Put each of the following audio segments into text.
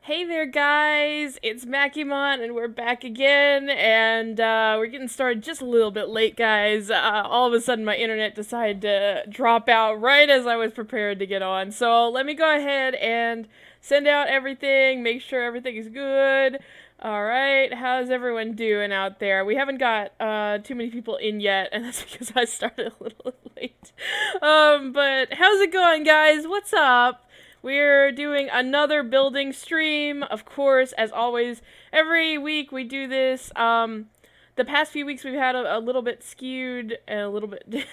Hey there guys, it's Makimon and we're back again, and we're getting started just a little bit late, guys. All of a sudden my internet decided to drop out right as I was prepared to get on. So let me go ahead and send out everything, make sure everything is good. Alright, how's everyone doing out there? We haven't got too many people in yet, and that's because I started a little late. But how's it going, guys? What's up? We're doing another building stream, of course, as always. Every week we do this. The past few weeks we've had a little bit skewed and a little bit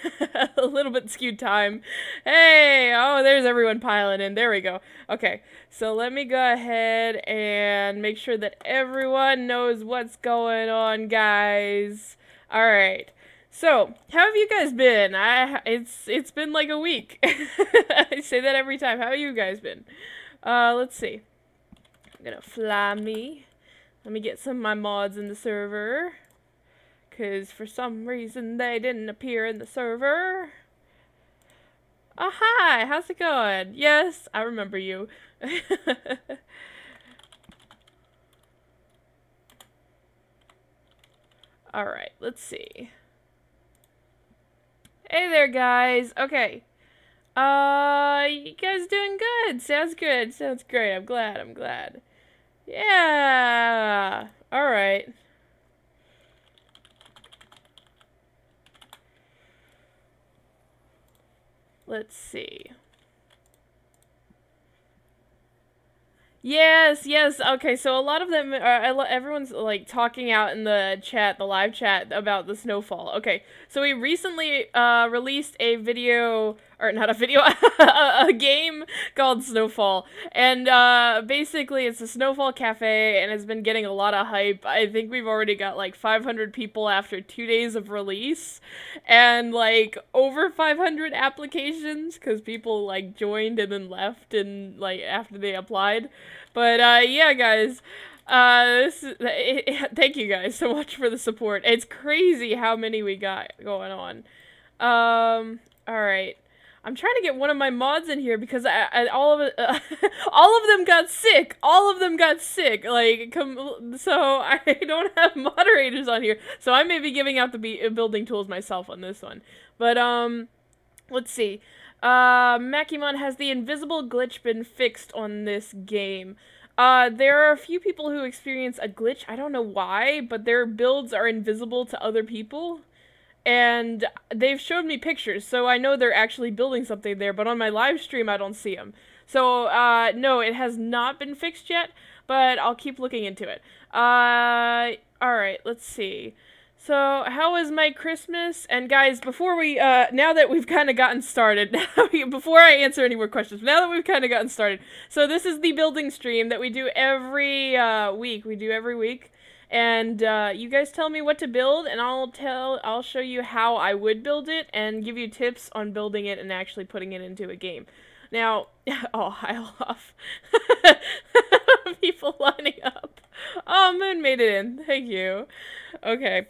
a little bit skewed time. Hey, oh, there's everyone piling in. There we go. Okay, so let me go ahead and make sure that everyone knows what's going on, guys. All right. So, how have you guys been? It's been like a week. I say that every time. How have you guys been? Let's see. I'm gonna fly me. Let me get some of my mods in the server. Cause for some reason they didn't appear in the server. Oh, hi! How's it going? Yes, I remember you. Alright, let's see. Hey there, guys. Okay. You guys doing good. Sounds good. Sounds great. I'm glad. Yeah. Alright. Let's see. Yes. Okay, so a lot of them are, everyone's like talking out in the chat, the live chat about the snowfall. Okay, so we recently released a video, or not a video, a game called Snowfall. And basically it's a snowfall cafe and it's been getting a lot of hype. I think we've already got like 500 people after 2 days of release and like over 500 applications because people like joined and then left and like after they applied. But, yeah, guys, thank you guys so much for the support. It's crazy how many we got going on. Alright. I'm trying to get one of my mods in here because all of them got sick. All of them got sick. Like, so I don't have moderators on here. So I may be giving out the building tools myself on this one. But, let's see. Makimon, has the invisible glitch been fixed on this game? There are a few people who experience a glitch. I don't know why, but their builds are invisible to other people. And they've showed me pictures, so I know they're actually building something there, but on my live stream I don't see them. So, no, it has not been fixed yet, but I'll keep looking into it. Alright, let's see. So, how was my Christmas? And guys, before we, now that we've kind of gotten started, before I answer any more questions, now that we've kind of gotten started, so this is the building stream that we do every, week. And, you guys tell me what to build, and I'll show you how I would build it, and give you tips on building it and actually putting it into a game. Now, oh, hi off. People lining up. Oh, Moon made it in. Thank you. Okay.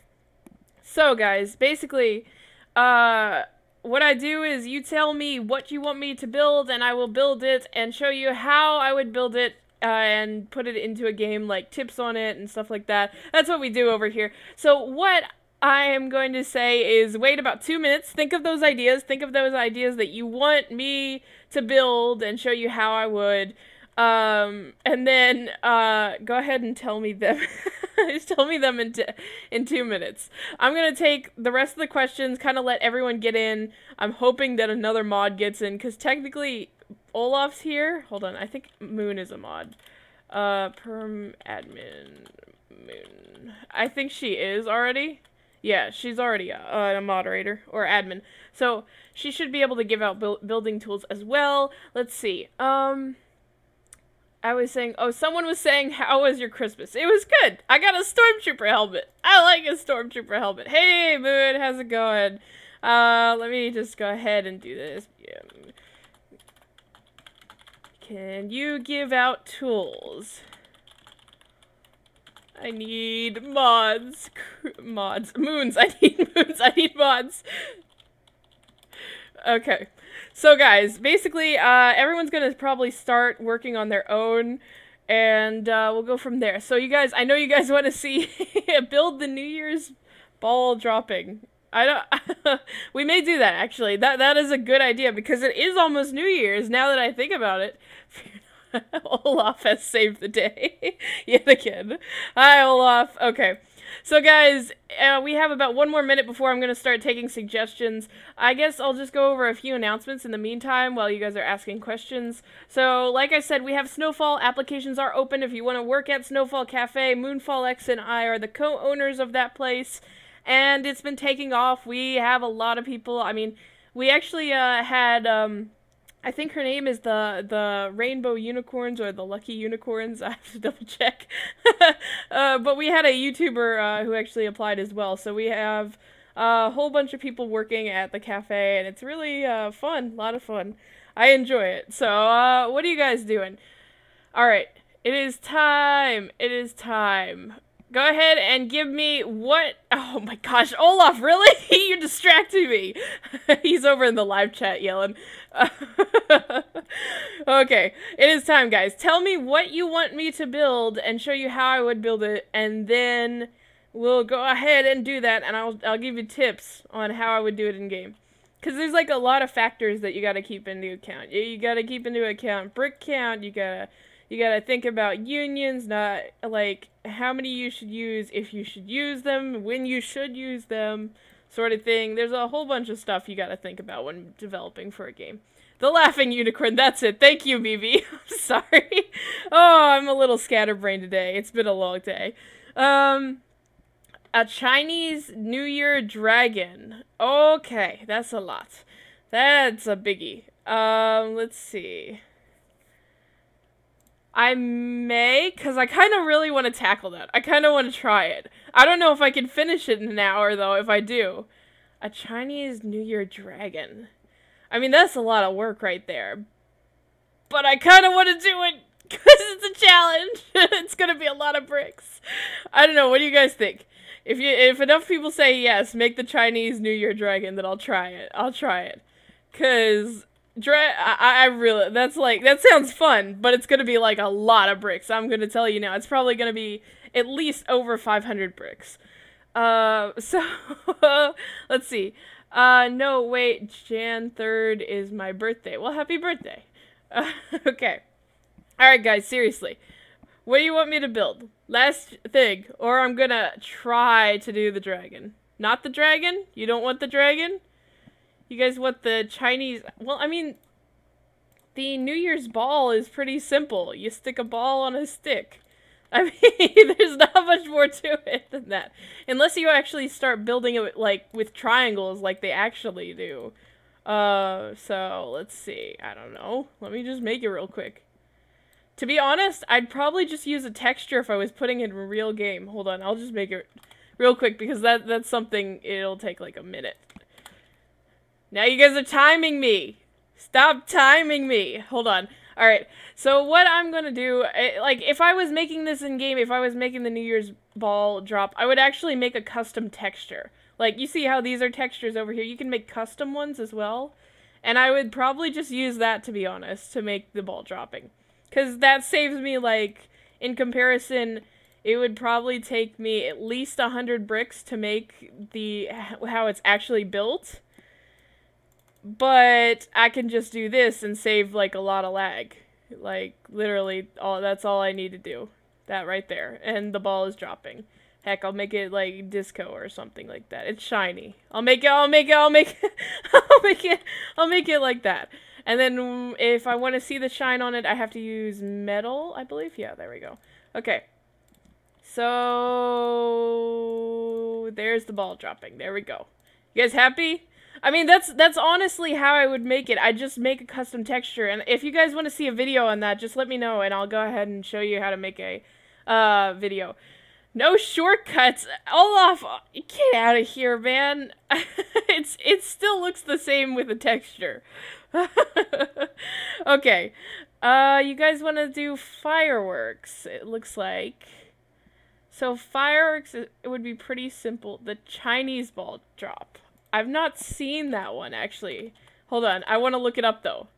So, guys, basically, what I do is you tell me what you want me to build, and I will build it and show you how I would build it, and put it into a game, like tips on it and stuff like that. That's what we do over here. So, what I am going to say is wait about 2 minutes, think of those ideas that you want me to build and show you how I would, and then, go ahead and tell me them. Just tell me them in 2 minutes. I'm gonna take the rest of the questions, kind of let everyone get in. I'm hoping that another mod gets in, because technically, Olaf's here. Hold on, I think Moon is a mod. Perm admin Moon. I think she is already. Yeah, she's already a moderator, or admin. So, she should be able to give out building tools as well. Let's see, I was saying, oh, someone was saying, how was your Christmas? It was good. I got a Stormtrooper helmet. I like a Stormtrooper helmet. Hey, Moon, how's it going? Let me just go ahead and do this. Yeah. Can you give out tools? I need mods. Moons. I need moons. I need mods. Okay. So guys, basically, everyone's gonna probably start working on their own And we'll go from there. So you guys, I know you guys want to see build the New Year's ball dropping. I don't. We may do that actually. That is a good idea because it is almost New Year's. Now that I think about it, Olaf has saved the day yet again. Hi, Olaf. Okay. So guys, we have about 1 more minute before I'm going to start taking suggestions. I guess I'll just go over a few announcements in the meantime while you guys are asking questions. So, like I said, we have Snowfall. Applications are open if you want to work at Snowfall Cafe. Moonfall X and I are the co-owners of that place. And it's been taking off. We have a lot of people. I mean, we actually had... I think her name is the Rainbow Unicorns or the Lucky Unicorns. I have to double check. But we had a YouTuber who actually applied as well. So we have a whole bunch of people working at the cafe, and it's really fun. A lot of fun. I enjoy it. So what are you guys doing? All right. It is time. It is time. Go ahead and give me what... Oh my gosh, Olaf, really? You're distracting me. He's over in the live chat yelling. Okay, it is time, guys. Tell me what you want me to build and show you how I would build it, and then we'll go ahead and do that, and I'll give you tips on how I would do it in game. Because there's like a lot of factors that you gotta keep into account. You gotta keep into account brick count, you gotta think about unions, not like how many you should use, if you should use them, when you should use them, sort of thing. There's a whole bunch of stuff you gotta think about when developing for a game. The laughing unicorn, that's it. Thank you, BB. I'm sorry. Oh, I'm a little scatterbrained today. It's been a long day. A Chinese New Year dragon. Okay, that's a lot. That's a biggie. Let's see. I may, because I kind of really want to tackle that. I kind of want to try it. I don't know if I can finish it in an hour, though, if I do. A Chinese New Year dragon. I mean, that's a lot of work right there. But I kind of want to do it, because it's a challenge. It's going to be a lot of bricks. I don't know, what do you guys think? If enough people say yes, make the Chinese New Year dragon, then I'll try it. I'll try it. Because... I really, that sounds fun, but it's gonna be like a lot of bricks. I'm gonna tell you now, it's probably gonna be at least over 500 bricks. So, let's see. No, wait, Jan 3rd is my birthday. Well, happy birthday. Okay. Alright, guys, seriously. What do you want me to build? Last thing, or I'm gonna try to do the dragon. Not the dragon? You don't want the dragon? You guys want the Chinese... Well, I mean, the New Year's ball is pretty simple. You stick a ball on a stick. I mean, there's not much more to it than that. Unless you actually start building it, like, with triangles like they actually do. So, let's see. I don't know. Let me just make it real quick. To be honest, I'd probably just use a texture if I was putting it in a real game. Hold on, I'll just make it real quick because that's something, it'll take like a minute. Now you guys are timing me. Stop timing me. Hold on. Alright, so what I'm gonna do, like, if I was making this in-game, if I was making the New Year's ball drop, I would actually make a custom texture. Like, you see how these are textures over here? You can make custom ones as well. And I would probably just use that, to be honest, to make the ball dropping. Because that saves me, like, in comparison, it would probably take me at least 100 bricks to make how it's actually built. But I can just do this and save, like, a lot of lag. Like, literally, that's all I need to do. That right there. And the ball is dropping. Heck, I'll make it, like, disco or something like that. It's shiny. I'll make it like that. And then, if I want to see the shine on it, I have to use metal, I believe. Yeah, there we go. Okay. So, there's the ball dropping. There we go. You guys happy? I mean, that's honestly how I would make it. I just make a custom texture, and if you guys want to see a video on that, just let me know, and I'll go ahead and show you how to make a video. No shortcuts. Olaf, get out of here, man. It still looks the same with the texture. Okay. You guys want to do fireworks, it looks like. So fireworks, it would be pretty simple. The Chinese ball drop. I've not seen that one, actually. Hold on, I want to look it up, though.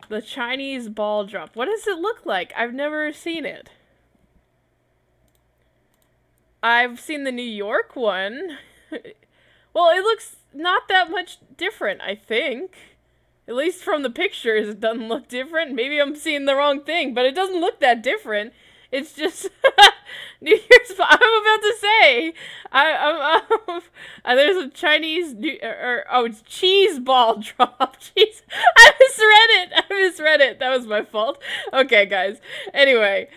The Chinese ball drop. What does it look like? I've never seen it. I've seen the New York one. Well, it looks not that much different, I think. At least from the pictures, it doesn't look different. Maybe I'm seeing the wrong thing, but it doesn't look that different. It's just New Year's. I'm about to say, there's a Chinese it's cheese ball drop. Jeez, I misread it. That was my fault. Okay, guys. Anyway,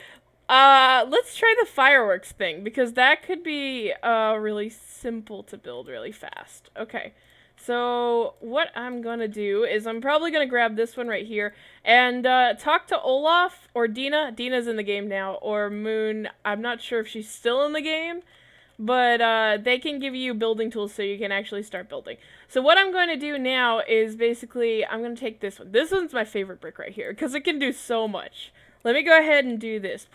let's try the fireworks thing because that could be really simple to build really fast. Okay. So, what I'm gonna do is I'm probably gonna grab this one right here and talk to Olaf or Dina. Dina's in the game now, or Moon. I'm not sure if she's still in the game, but they can give you building tools so you can actually start building. So what I'm going to do now is basically, I'm going to take this one. This one's my favorite brick right here because it can do so much. Let me go ahead and do this.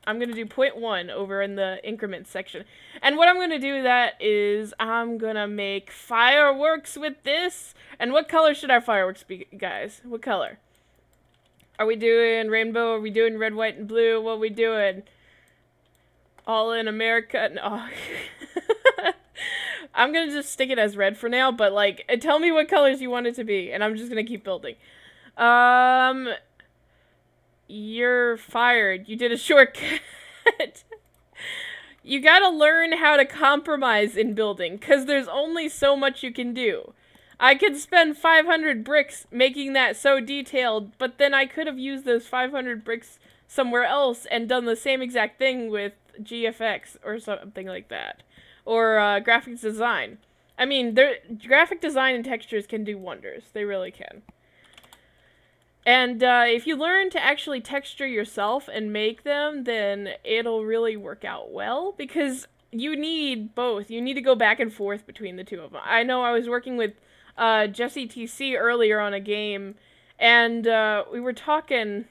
I'm going to do 0.1 over in the increment section. And what I'm going to do with that is I'm going to make fireworks with this. And what color should our fireworks be, guys? What color? Are we doing rainbow? Are we doing red, white, and blue? What are we doing? All in America? No. I'm going to just stick it as red for now. But, like, tell me what colors you want it to be. And I'm just going to keep building. You're fired. You did a shortcut. You gotta learn how to compromise in building, because there's only so much you can do. I could spend 500 bricks making that so detailed, but then I could have used those 500 bricks somewhere else and done the same exact thing with GFX or something like that. Or graphics design. I mean, graphic design and textures can do wonders. They really can. And if you learn to actually texture yourself and make them, then it'll really work out well, because you need both. You need to go back and forth between the two of them. I know I was working with Jesse TC earlier on a game, and we were talking,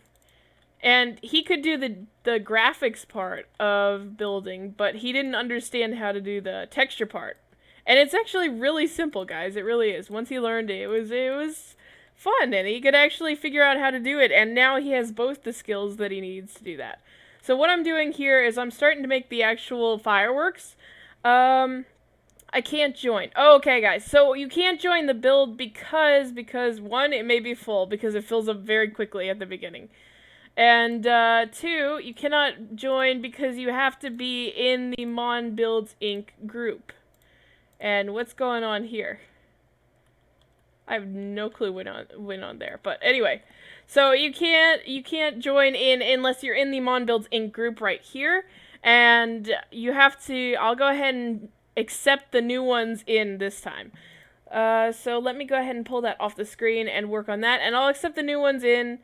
and he could do the graphics part of building, but he didn't understand how to do the texture part. And it's actually really simple, guys. It really is. Once he learned it, it was fun, and he could actually figure out how to do it, and now he has both the skills that he needs to do that. So what I'm doing here is I'm starting to make the actual fireworks. I can't join. Oh, okay, guys. So you can't join the build because one, it may be full because it fills up very quickly at the beginning. And two, you cannot join because you have to be in the Mon Builds Inc. group. And what's going on here? I have no clue what went on there, but anyway, so you can't join in unless you're in the Mon Builds Inc. group right here, and you have to. I'll go ahead and accept the new ones in this time. So let me go ahead and pull that off the screen and work on that, and I'll accept the new ones in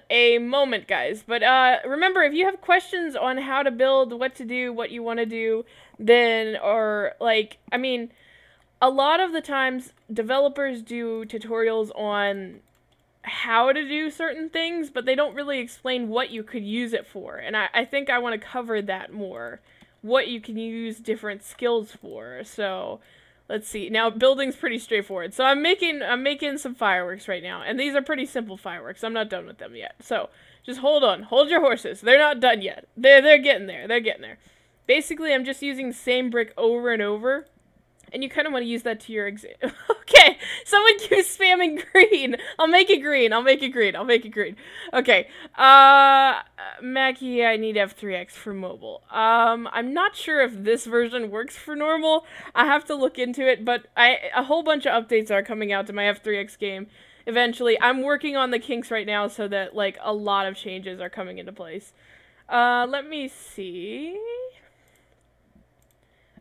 a moment, guys. But remember, if you have questions on how to build, what to do, what you want to do, then I mean, a lot of the times, developers do tutorials on how to do certain things, but they don't really explain what you could use it for. And I think I want to cover that more. What you can use different skills for. So, let's see. Now, building's pretty straightforward. So, I'm making some fireworks right now. And these are pretty simple fireworks. I'm not done with them yet. So, just hold on. Hold your horses. They're not done yet. They're getting there. They're getting there. Basically, I'm just using the same brick over and over. And you kind of want to use that to your example. Okay, someone keeps spamming green. I'll make it green. I'll make it green. I'll make it green. Okay. Mackie, I need F3X for mobile. I'm not sure if this version works for normal. I have to look into it, but a whole bunch of updates are coming out to my F3X game eventually. I'm working on the kinks right now so that, like, a lot of changes are coming into place. Let me see.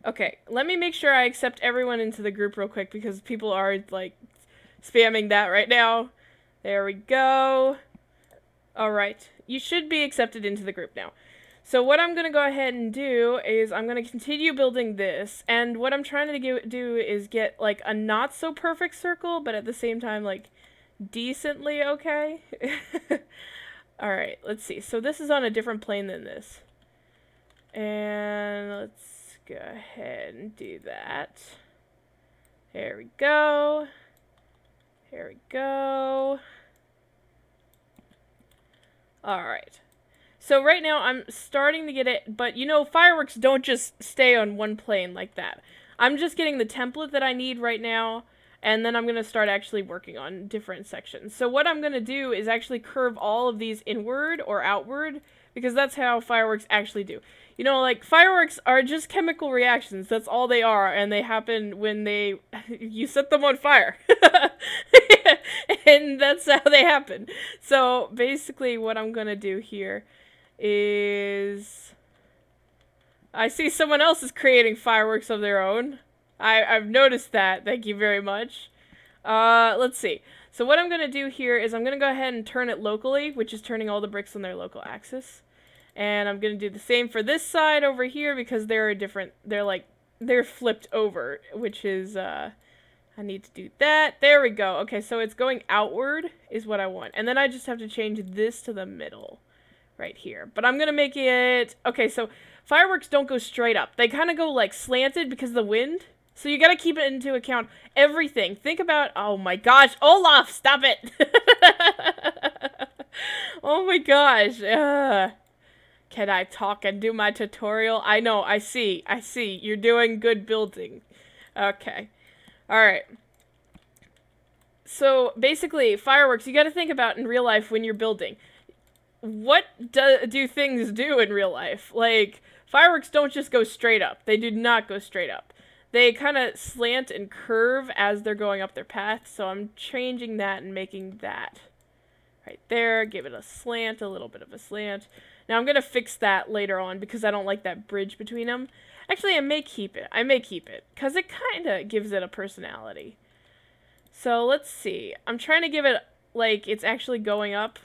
Okay, let me make sure I accept everyone into the group real quick because people are, like, spamming that right now. There we go. Alright, you should be accepted into the group now. So what I'm going to go ahead and do is I'm going to continue building this, and what I'm trying to do is get, like, a not-so-perfect circle, but at the same time, like, decently okay. Alright, let's see. So this is on a different plane than this. And let's go ahead and do that. There we go. There we go. Alright. So right now I'm starting to get it, but you know, fireworks don't just stay on one plane like that. I'm just getting the template that I need right now, and then I'm going to start actually working on different sections. So what I'm going to do is actually curve all of these inward or outward, because that's how fireworks actually do. You know, like, fireworks are just chemical reactions. That's all they are, and they happen when you set them on fire. And that's how they happen. So, basically, what I'm gonna do here is... I see someone else is creating fireworks of their own. I've noticed that. Thank you very much. Let's see. So what I'm gonna do here is I'm gonna go ahead and turn it locally, which is turning all the bricks on their local axis. And I'm going to do the same for this side over here because they're flipped over, which is, I need to do that. There we go. Okay, so it's going outward is what I want. And then I just have to change this to the middle right here. But I'm going to make it, okay, so fireworks don't go straight up. They kind of go like slanted because of the wind. So you got to keep it into account. Everything. Think about, oh my gosh, Olaf, stop it. Oh my gosh. Can I talk and do my tutorial? I know, I see. You're doing good building. Okay. Alright. So, basically, fireworks, you gotta think about in real life when you're building. What do things do in real life? Like, fireworks don't just go straight up. They do not go straight up. They kind of slant and curve as they're going up their path, so I'm changing that and making that right there. Give it a slant, a little bit of a slant. Now, I'm going to fix that later on because I don't like that bridge between them. Actually, I may keep it. Because it kind of gives it a personality. So, let's see. I'm trying to give it, like, it's actually going up.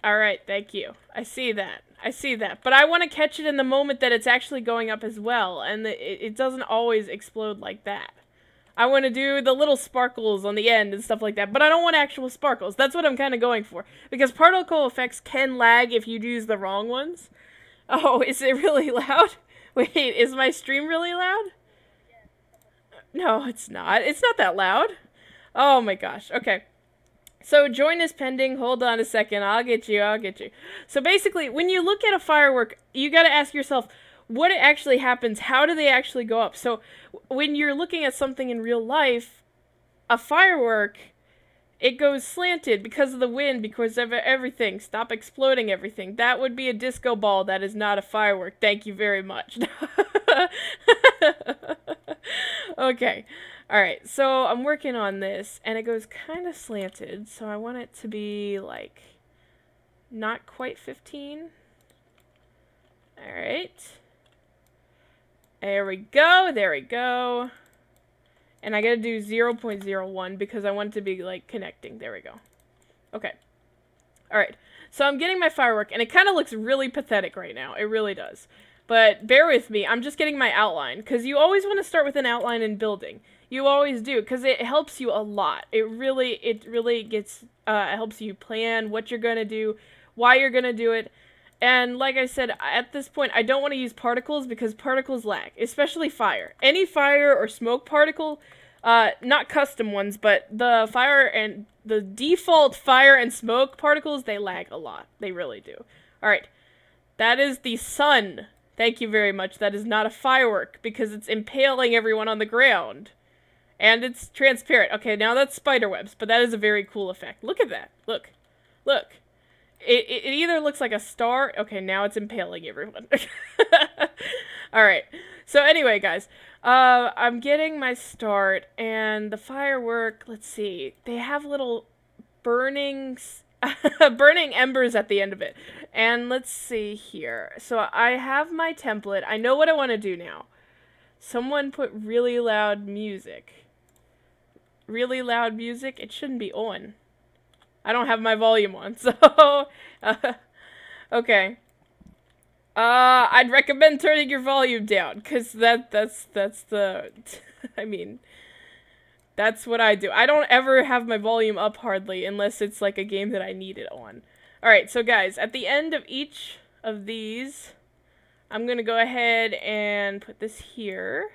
Alright, thank you. I see that. But I want to catch it in the moment that it's actually going up as well. And it doesn't always explode like that. I want to do the little sparkles on the end and stuff like that, but I don't want actual sparkles. That's what I'm kind of going for. Because particle effects can lag if you use the wrong ones. Oh, is it really loud? Wait, is my stream really loud? No, it's not. It's not that loud. Oh my gosh. Okay. So, join is pending. Hold on a second. I'll get you. So, basically, when you look at a firework, you gotta ask yourself, what actually happens? How do they actually go up? So, when you're looking at something in real life, a firework, it goes slanted because of the wind, because of everything. Stop exploding everything. That would be a disco ball. That is not a firework. Thank you very much. Okay. Alright, so I'm working on this, and it goes kind of slanted, so I want it to be, like, not quite 15. Alright. There we go. And I gotta do 0.01 because I want it to be, like, connecting. There we go. Okay. Alright. So I'm getting my firework, and it kind of looks really pathetic right now. It really does. But bear with me. I'm just getting my outline, because you always want to start with an outline in building. You always do, because it helps you a lot. It really helps you plan what you're going to do, why you're going to do it. And like I said, at this point, I don't want to use particles because particles lag, especially fire. Any fire or smoke particle, not custom ones, but the default fire and smoke particles, they lag a lot. They really do. Alright, that is the sun. Thank you very much. That is not a firework because it's impaling everyone on the ground. And it's transparent. Okay, now that's spider webs, but that is a very cool effect. Look at that. Look. It either looks like a star. Okay, now it's impaling everyone. Alright. So anyway, guys. I'm getting my start, and the firework, let's see. They have little burning embers at the end of it. And let's see here. So I have my template. I know what I want to do now. Someone put really loud music. Really loud music? It shouldn't be on. I don't have my volume on, so... okay. I'd recommend turning your volume down, because that's the... I mean... That's what I do. I don't ever have my volume up hardly, unless it's like a game that I need it on. Alright, so guys, at the end of each of these, I'm gonna go ahead and put this here.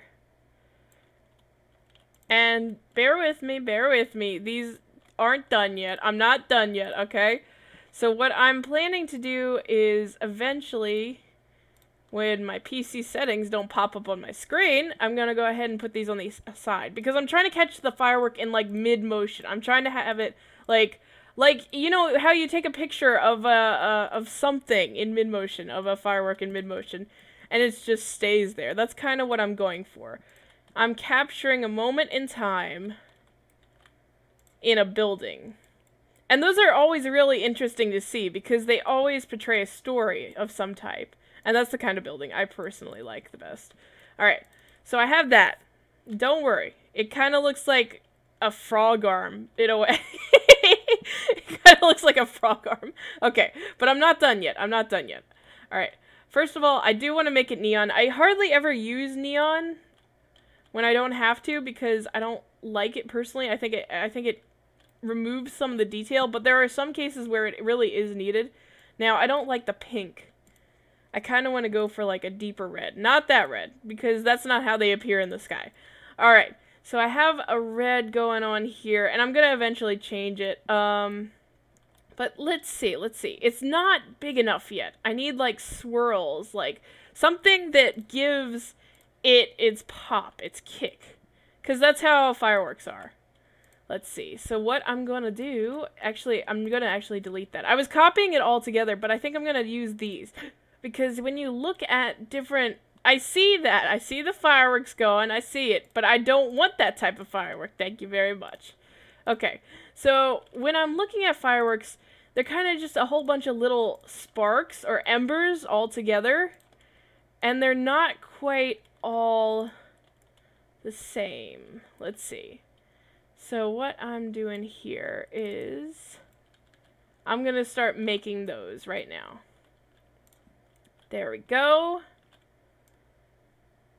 And bear with me, these aren't done yet. I'm not done yet, okay? So what I'm planning to do is eventually, when my PC settings don't pop up on my screen, I'm going to go ahead and put these on the side. Because I'm trying to catch the firework in, like, mid-motion. I'm trying to have it, like, you know how you take a picture of something in mid-motion, of a firework in mid-motion, and it just stays there. That's kind of what I'm going for. I'm capturing a moment in time in a building. And those are always really interesting to see, because they always portray a story of some type. And that's the kind of building I personally like the best. Alright, so I have that. Don't worry. It kind of looks like a frog arm, in a way. It kind of looks like a frog arm. Okay, but I'm not done yet. I'm not done yet. Alright, first of all, I do want to make it neon. I hardly ever use neon when I don't have to, because I don't like it personally. I think it removes some of the detail, but there are some cases where it really is needed. Now, I don't like the pink. I kind of want to go for like a deeper red. Not that red, because that's not how they appear in the sky. Alright, so I have a red going on here, and I'm going to eventually change it. But let's see. It's not big enough yet. I need like swirls, like something that gives it its pop, its kick. Because that's how fireworks are. Let's see. So what I'm going to do, actually, I'm going to actually delete that. I was copying it all together, but I think I'm going to use these. Because when you look at different, I see that. I see the fireworks going. I see it. But I don't want that type of firework. Thank you very much. Okay. So when I'm looking at fireworks, they're kind of just a whole bunch of little sparks or embers all together. And they're not quite all the same. Let's see. So what I'm doing here is I'm going to start making those right now. There we go.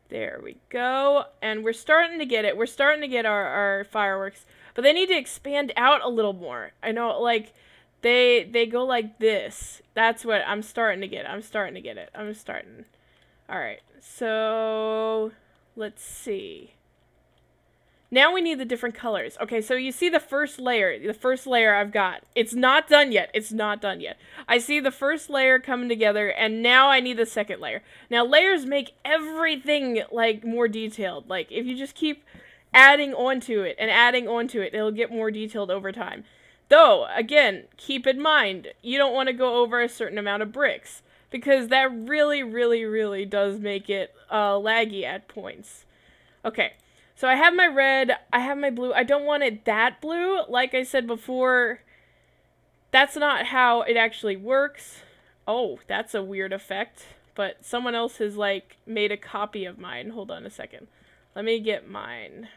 There we go. And we're starting to get it. We're starting to get our fireworks. But they need to expand out a little more. I know, like, they go like this. That's what I'm starting to get. I'm starting to get it. I'm starting. Alright. So, let's see. Now we need the different colors. Okay, so you see the first layer. The first layer I've got. It's not done yet. It's not done yet. I see the first layer coming together, and now I need the second layer. Now, layers make everything, like, more detailed. Like, if you just keep adding onto it and adding onto it, it'll get more detailed over time. Though, again, keep in mind, you don't want to go over a certain amount of bricks, because that really, really, really does make it laggy at points. Okay. So I have my red, I have my blue. I don't want it that blue. Like I said before, that's not how it actually works. Oh, that's a weird effect. But someone else has, like, made a copy of mine. Hold on a second. Let me get mine.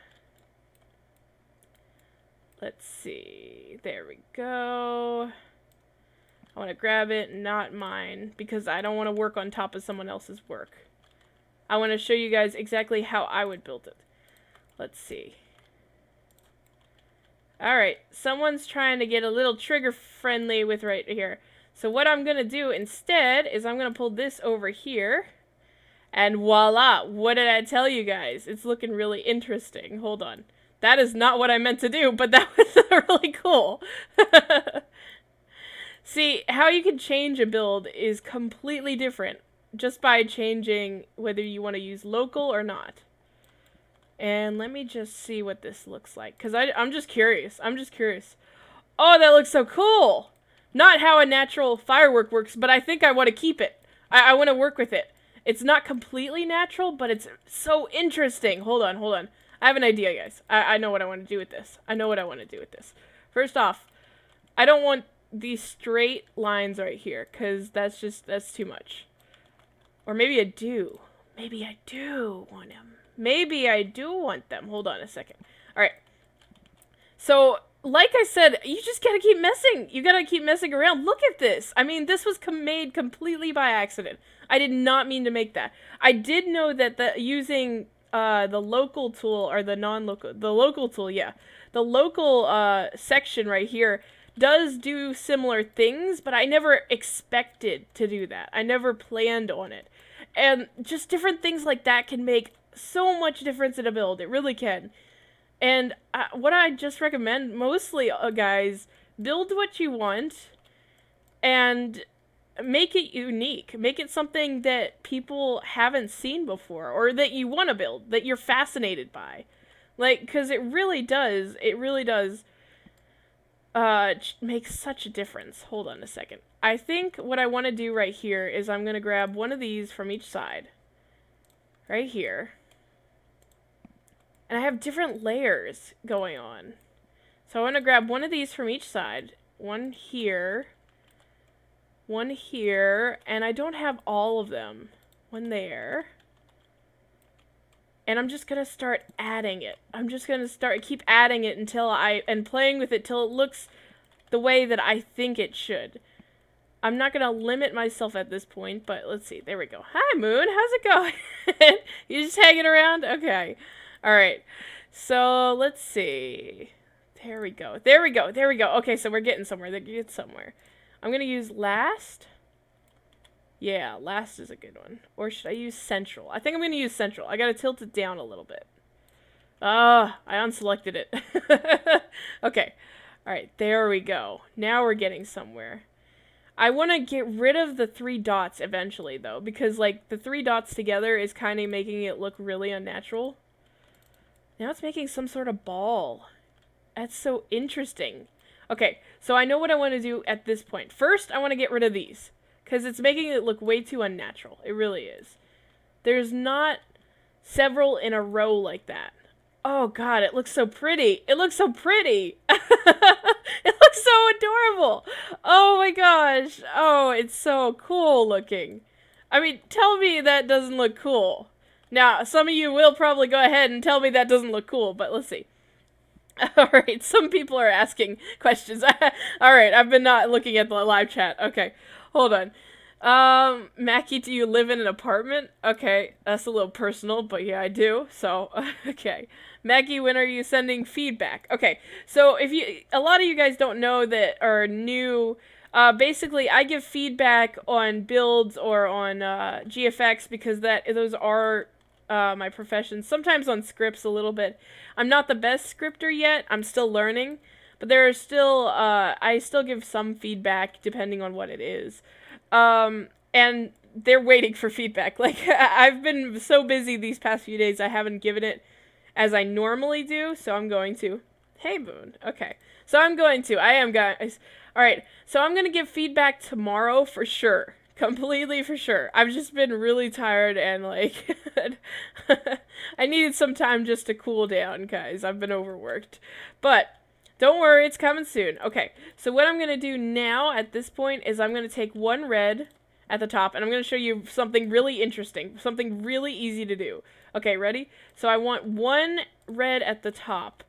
Let's see. There we go. I want to grab it, not mine, because I don't want to work on top of someone else's work. I want to show you guys exactly how I would build it. Let's see. Alright, someone's trying to get a little trigger friendly with right here. So what I'm going to do instead is I'm going to pull this over here. And voila! What did I tell you guys? It's looking really interesting. Hold on. That is not what I meant to do, but that was really cool. See, how you can change a build is completely different just by changing whether you want to use local or not. And let me just see what this looks like, because I'm just curious. I'm just curious. Oh, that looks so cool! Not how a natural firework works, but I think I want to keep it. I want to work with it. It's not completely natural, but it's so interesting. Hold on, hold on. I have an idea, guys. I know what I want to do with this. I know what I want to do with this. First off, I don't want these straight lines right here, because that's too much. Or maybe I do. Maybe I do want them. Maybe I do want them. Hold on a second. Alright. So, like I said, you just gotta keep messing. You gotta keep messing around. Look at this. I mean, this was made completely by accident. I did not mean to make that. I did know that using the local tool, or the local tool, yeah. The local section right here does do similar things, but I never expected to do that. I never planned on it. And just different things like that can make so much difference in a build. It really can. And what I just recommend mostly, guys, build what you want and make it unique. Make it something that people haven't seen before, or that you want to build, that you're fascinated by. Like, because it really does make such a difference. Hold on a second. I think what I want to do right here is I'm going to grab one of these from each side. Right here. And I have different layers going on. So I want to grab one of these from each side. One here. One here. And I don't have all of them. One there. And I'm just going to start adding it. I'm just going to keep adding it until and playing with it till it looks the way that I think it should. I'm not going to limit myself at this point, but let's see. There we go. Hi, Moon. How's it going? You just hanging around? Okay. All right. So let's see. There we go. There we go. There we go. Okay, so we're getting somewhere. I'm going to use last. Yeah, last is a good one. Or should I use central? I think I'm going to use central. I got to tilt it down a little bit. I unselected it. Okay. All right, there we go. Now we're getting somewhere. I want to get rid of the 3 dots eventually, though, because, like, the 3 dots together is kind of making it look really unnatural. Now it's making some sort of ball. That's so interesting. Okay, so I know what I want to do at this point. First, I want to get rid of these, because it's making it look way too unnatural. It really is. There's not several in a row like that. Oh, God, it looks so pretty. It looks so pretty. It looks so adorable. Oh, my gosh. Oh, it's so cool looking. I mean, tell me that doesn't look cool. Now, some of you will probably go ahead and tell me that doesn't look cool, but let's see. Alright, some people are asking questions. Alright, I've been not looking at the live chat. Okay, hold on. Mackie, do you live in an apartment? Okay, that's a little personal, but yeah, I do. So, okay. Mackie, when are you sending feedback? Okay, so if a lot of you guys don't know that are new, basically I give feedback on builds or on GFX because those are my professions. Sometimes on scripts a little bit. I'm not the best scripter yet. I'm still learning, but there are still I still give some feedback depending on what it is. And they're waiting for feedback. Like, I've been so busy these past few days, I haven't given it as I normally do, so I'm going to. Hey, Moon. Okay. So I'm going to. I am, guys. Alright, so I'm going to give feedback tomorrow for sure. Completely for sure. I've just been really tired and, like, I needed some time just to cool down, guys. I've been overworked. But don't worry, it's coming soon. Okay, so what I'm going to do now at this point is I'm going to take one red at the top, and I'm going to show you something really interesting, something really easy to do. Okay, ready? So I want one red at the top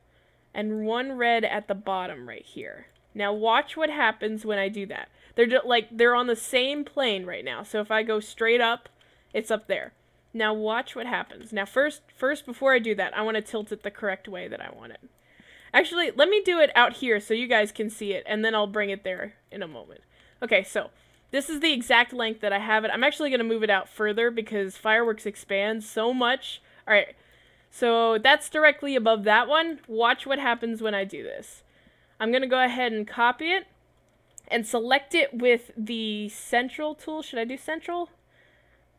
and one red at the bottom right here. Now watch what happens when I do that. They're on the same plane right now, so if I go straight up, it's up there. Now watch what happens. Now first before I do that, I want to tilt it the correct way that I want it. Actually, let me do it out here so you guys can see it, and then I'll bring it there in a moment. Okay, so this is the exact length that I have it. I'm actually going to move it out further because fireworks expand so much. Alright, so that's directly above that one. Watch what happens when I do this. I'm going to go ahead and copy it and select it with the central tool. Should I do central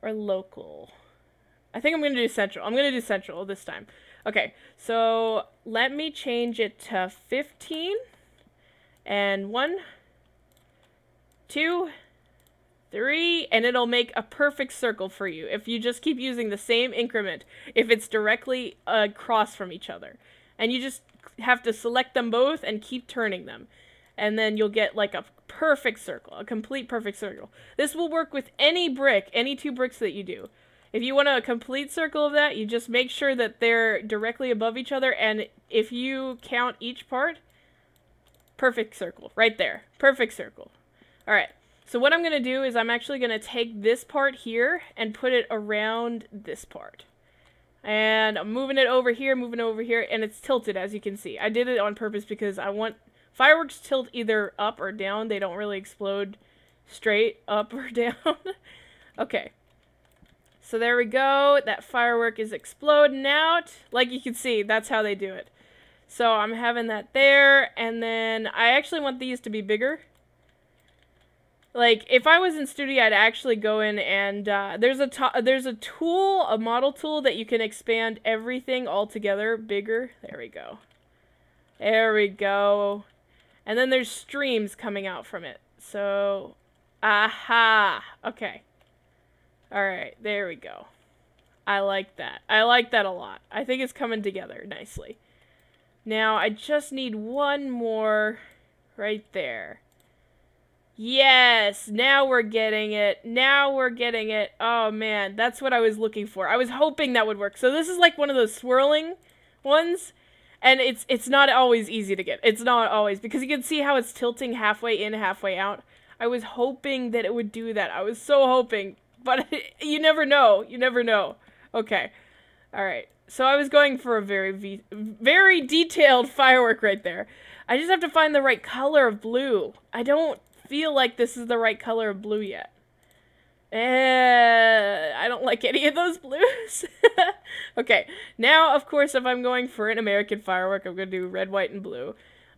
or local? I think I'm going to do central. I'm going to do central this time. Okay, so let me change it to 15, and 1, 2, 3, and it'll make a perfect circle for you if you just keep using the same increment, if it's directly across from each other. And you just have to select them both and keep turning them. And then you'll get like a perfect circle, a complete perfect circle. This will work with any brick, any 2 bricks that you do. If you want a complete circle of that, you just make sure that they're directly above each other, and if you count each part, perfect circle, right there. Perfect circle. Alright, so what I'm going to do is I'm actually going to take this part here and put it around this part. And I'm moving it over here, and it's tilted, as you can see. I did it on purpose because I want fireworks tilt either up or down. They don't really explode straight up or down. Okay. So there we go. That firework is exploding out. Like you can see, that's how they do it. So I'm having that there, and then I actually want these to be bigger. Like, if I was in Studio, I'd actually go in and, there's a tool, a model tool that you can expand everything all together bigger. There we go. There we go. And then there's streams coming out from it. So, aha. Okay. Alright, there we go. I like that. I like that a lot. I think it's coming together nicely. Now, I just need one more right there. Yes! Now we're getting it. Now we're getting it. Oh, man. That's what I was looking for. I was hoping that would work. So this is like one of those swirling ones. And it's not always easy to get. It's not always. Because you can see how it's tilting halfway in, halfway out. I was hoping that it would do that. I was so hoping. But you never know. You never know. Okay. Alright. So I was going for a very detailed firework right there. I just have to find the right color of blue. I don't feel like this is the right color of blue yet. I don't like any of those blues. Okay, now, of course, if I'm going for an American firework, I'm going to do red, white, and blue.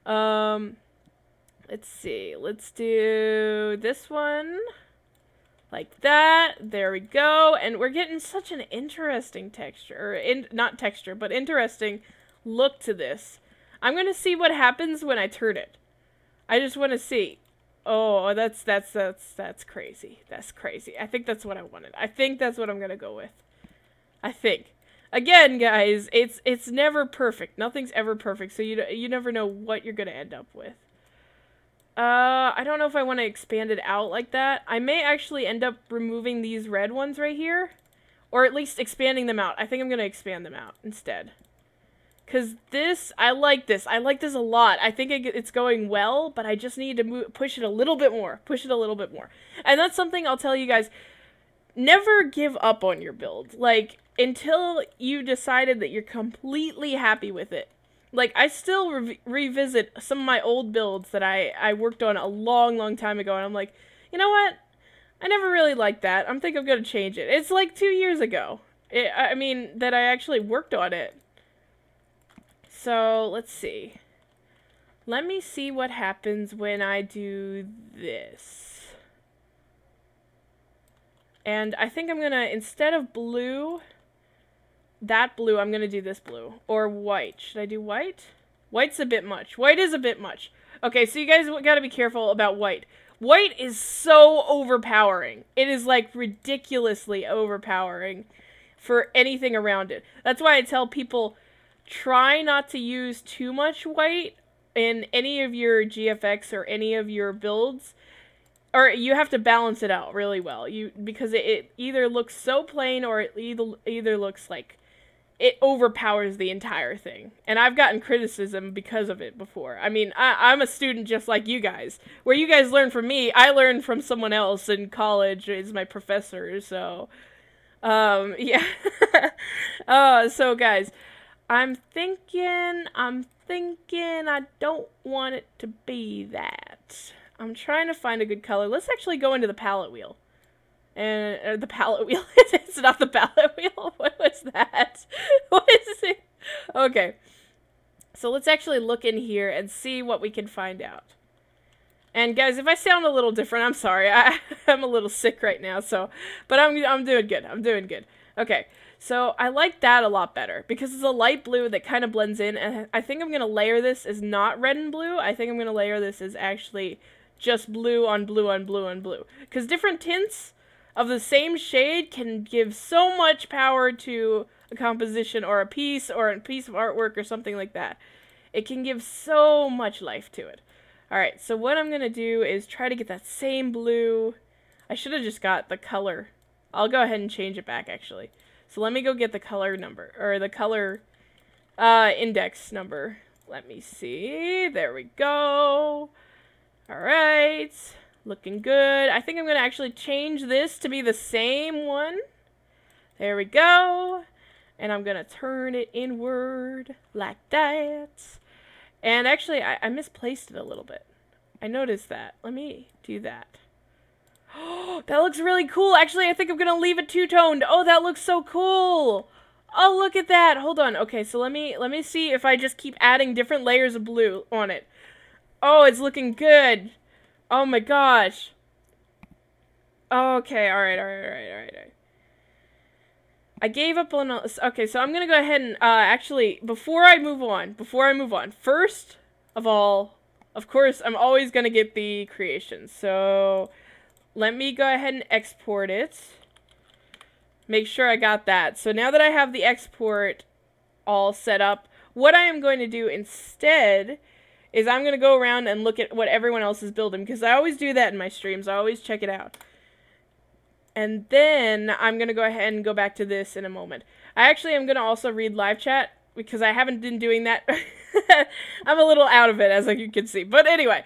Let's see. Let's do this one. Like that. There we go. And we're getting such an interesting texture. Or not texture, but interesting look to this. I'm going to see what happens when I turn it. I just want to see. Oh, that's crazy. That's crazy. I think that's what I wanted. I think that's what I'm going to go with. I think. Again, guys, it's never perfect. Nothing's ever perfect, so you never know what you're going to end up with. I don't know if I want to expand it out like that. I may actually end up removing these red ones right here. Or at least expanding them out. I think I'm going to expand them out instead. Because this, I like this. I like this a lot. I think it's going well, but I just need to push it a little bit more. Push it a little bit more. And that's something I'll tell you guys. Never give up on your build. Like, until you decided that you're completely happy with it. Like, I still revisit some of my old builds that I worked on a long time ago, and I'm like, you know what? I never really liked that. I think I'm going to change it. It's like 2 years ago. I mean, that I actually worked on it. So, let's see. Let me see what happens when I do this. And I think I'm going to, instead of blue, that blue, I'm going to do this blue. Or white. Should I do white? White's a bit much. White is a bit much. Okay, so you guys got to be careful about white. White is so overpowering. It is, like, ridiculously overpowering for anything around it. That's why I tell people, try not to use too much white in any of your GFX or any of your builds. Or you have to balance it out really well. Because it either looks so plain or it either looks like it overpowers the entire thing. And I've gotten criticism because of it before. I mean, I'm a student just like you guys. Where you guys learn from me, I learned from someone else in college is my professor, so yeah. So guys, I'm thinking I don't want it to be that. I'm trying to find a good color. Let's actually go into the palette wheel. And the palette wheel. It's not the palette wheel. What was that? What is it? Okay. So let's actually look in here and see what we can find out. And guys, if I sound a little different, I'm sorry. I'm a little sick right now, so but I'm doing good. I'm doing good. Okay. So I like that a lot better because it's a light blue that kind of blends in, and I think I'm going to layer this as not red and blue. I think I'm going to layer this as actually just blue on blue on blue on blue. Because different tints of the same shade can give so much power to a composition or a piece of artwork or something like that. It can give so much life to it. Alright, so what I'm going to do is try to get that same blue. I should have just got the color. I'll go ahead and change it back actually. So let me go get the color number, or the color index number. Let me see. There we go. Alright. Looking good. I think I'm going to actually change this to be the same one. There we go. And I'm going to turn it inward like that. And actually, I misplaced it a little bit. I noticed that. Let me do that. Oh, that looks really cool. Actually, I think I'm going to leave it two-toned. Oh, that looks so cool. Oh, look at that. Hold on. Okay, so let me see if I just keep adding different layers of blue on it. Oh, it's looking good. Oh my gosh. Okay, alright. I gave up on... Okay, so I'm gonna go ahead and, actually, before I move on, first of all, of course, I'm always gonna get the creations, so let me go ahead and export it. Make sure I got that. So now that I have the export all set up, what I am going to do instead is I'm going to go around and look at what everyone else is building, because I always do that in my streams. I always check it out. And then I'm going to go ahead and go back to this in a moment. I actually am going to also read live chat, because I haven't been doing that. I'm a little out of it, as you can see. But anyway.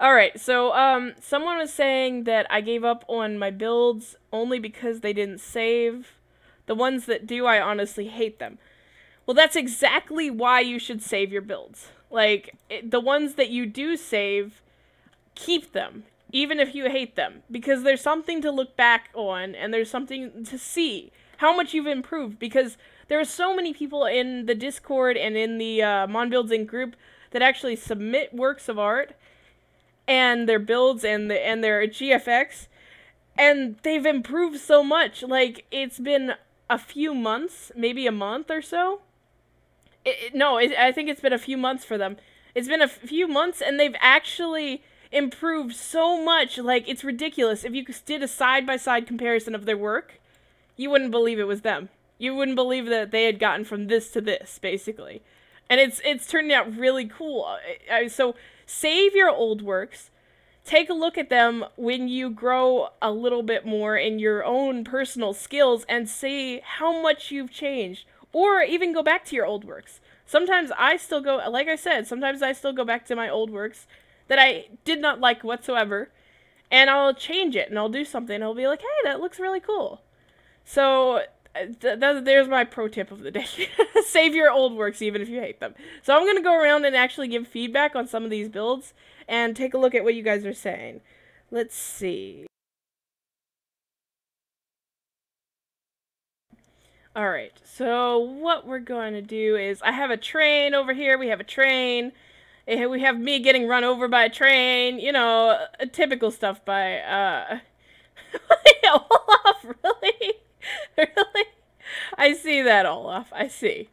Alright, so, someone was saying that I gave up on my builds only because they didn't save. The ones that do, I honestly hate them. Well, that's exactly why you should save your builds. Like, the ones that you do save, keep them, even if you hate them. Because there's something to look back on, and there's something to see how much you've improved. Because there are so many people in the Discord and in the Mon Builds Inc. group that actually submit works of art and their builds and their GFX, and they've improved so much. Like, it's been a few months, maybe a month or so. I think it's been a few months for them. It's been a few months, and they've actually improved so much. Like, it's ridiculous. If you did a side-by-side comparison of their work, you wouldn't believe it was them. You wouldn't believe that they had gotten from this to this, basically. And it's turned out really cool. So save your old works. Take a look at them when you grow a little bit more in your own personal skills and see how much you've changed. Or even go back to your old works. Sometimes I still go, like I said, sometimes I still go back to my old works that I did not like whatsoever. And I'll change it and I'll do something. I'll be like, hey, that looks really cool. So there's my pro tip of the day. Save your old works even if you hate them. So I'm going to go around and actually give feedback on some of these builds and take a look at what you guys are saying. Let's see. Alright, so what we're going to do is, I have a train over here, we have a train, we have me getting run over by a train, you know, typical stuff by, Olaf, really? Really? I see that, Olaf, I see.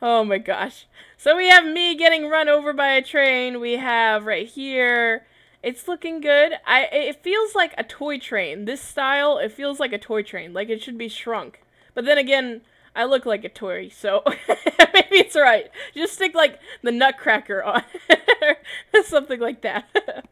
Oh my gosh. So we have me getting run over by a train, we have right here, it's looking good. It feels like a toy train. This style, it feels like a toy train, like it should be shrunk. But then again, I look like a toy, so maybe it's right. Just stick, like, the Nutcracker on something like that.